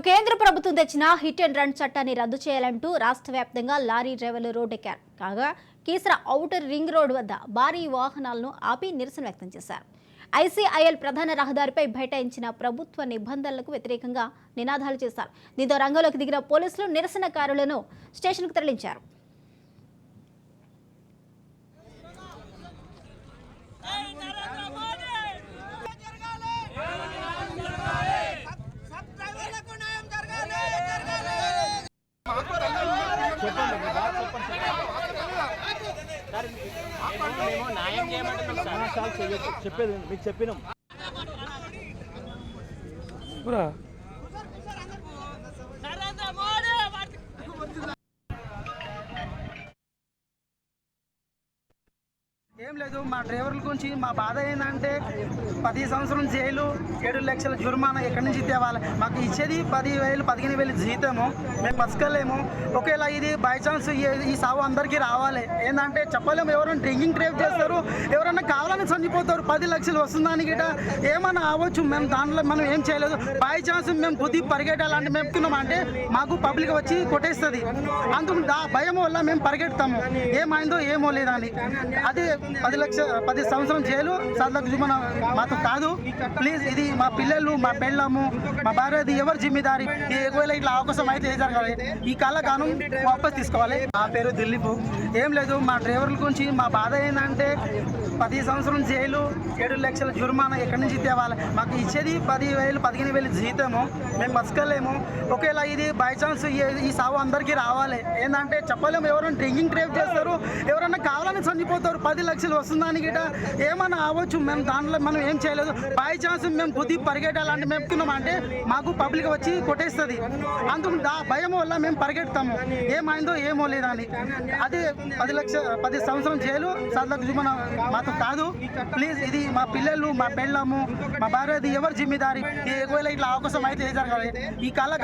కేంద్ర ప్రభుత్వం తెచ్చిన హిట్ అండ్ రన్ చట్టాన్ని రద్దు చేయాలంటూ రాష్ట్ర వ్యాప్తంగా లారీ డ్రైవర్లు రోడ్డెక్కారు. కాగా కీసర ఔటర్ రింగ్ రోడ్ వద్ద భారీ వాహనాలను ఆపి నిరసన వ్యక్తం చేశారు. ఐసీఐఎల్ ప్రధాన రహదారిపై బైఠాయించిన ప్రభుత్వ నిబంధనలకు వ్యతిరేకంగా నినాదాలు చేశారు. దీంతో రంగంలోకి దిగిన పోలీసులు నిరసనకారులను స్టేషన్కు తరలించారు. చెప్పేది మీకు చెప్పినాం. ఏం లేదు, మా డ్రైవర్ల గురించి మా బాధ ఏంటంటే 10 సంవత్సరం జైలు, 7 లక్షల జుర్మానా ఎక్కడి నుంచి తేవాలి? మాకు ఇచ్చేది 10,000 15,000 జీతము, మేము బతకలేము. ఒకేలా ఇది బై ఛాన్స్ ఈ సాగు అందరికీ రావాలి. ఏంటంటే చెప్పలేము, ఎవరైనా డ్రింకింగ్ డ్రైవ్ చేస్తారు, ఎవరైనా కావాలని చనిపోతారు. 10 లక్షలు వస్తుందని గిట ఏమన్నా అవ్వచ్చు. మేము దాంట్లో మనం ఏం చేయలేదు. బై ఛాన్స్ మేము బుద్ధి పరిగెట్టాలంటే మేము తిన్నాం అంటే మాకు పబ్లిక్ వచ్చి కొట్టేస్తుంది. అందుకు భయం వల్ల మేము పరిగెడతాము. ఏమైందో ఏమో లేదని. అది 10 సంవత్సరం జైలు, 7 లక్షల జుర్మానా మాకు కాదు. ప్లీజ్, ఇది మా పిల్లలు, మా పెళ్ళము, మా భార్యది ఎవరు జిమ్మెదారి? ఒకవేళ ఇట్లా అవకాశం అయితే ఏ జరగాలి? ఈ కాలం వాపస్ తీసుకోవాలి. నా పేరు దిలీప్. ఏం లేదు, మా డ్రైవర్ల గురించి మా బాధ ఏంటంటే 10 సంవత్సరం జైలు, 7 లక్షల జుర్మానా ఎక్కడి నుంచి తేవాలి? మాకు ఇచ్చేది 10,000 15,000 జీతము, మేము బతకలేము. ఒకేలా ఇది బై ఛాన్స్ ఈ సాగు అందరికీ రావాలి. ఏంటంటే చెప్పలేము, ఎవరైనా డ్రింకింగ్ డ్రైవ్ చేస్తారు, ఎవరైనా కావాలని చనిపోతారు. 10 లక్షలు వస్తుందని గిట ఏమన్నా అవ్వచ్చు. మేము దాంట్లో మనం ఏం చేయలేదు. బై ఛాన్స్ మేము బుద్ధి పరిగెట్టాలంటే మేము తిన్నాం అంటే మాకు పబ్లిక్ వచ్చి కొట్టేస్తుంది. అందుకు భయం వల్ల మేము పరిగెడతాము. ఏమైందో ఏమో లేదని. అది 10 సంవత్సరం జైలు, 7 లక్షల జుర్మానా మాకు కాదు. ప్లీజ్, ఇది మా పిల్లలు, మా పెళ్ళము, మా భార్యది ఎవరు జిమ్మెదారి? ఒకవేళ ఇట్లా అవకాశం అయితే ఏ జరగాలి? ఈ కాలం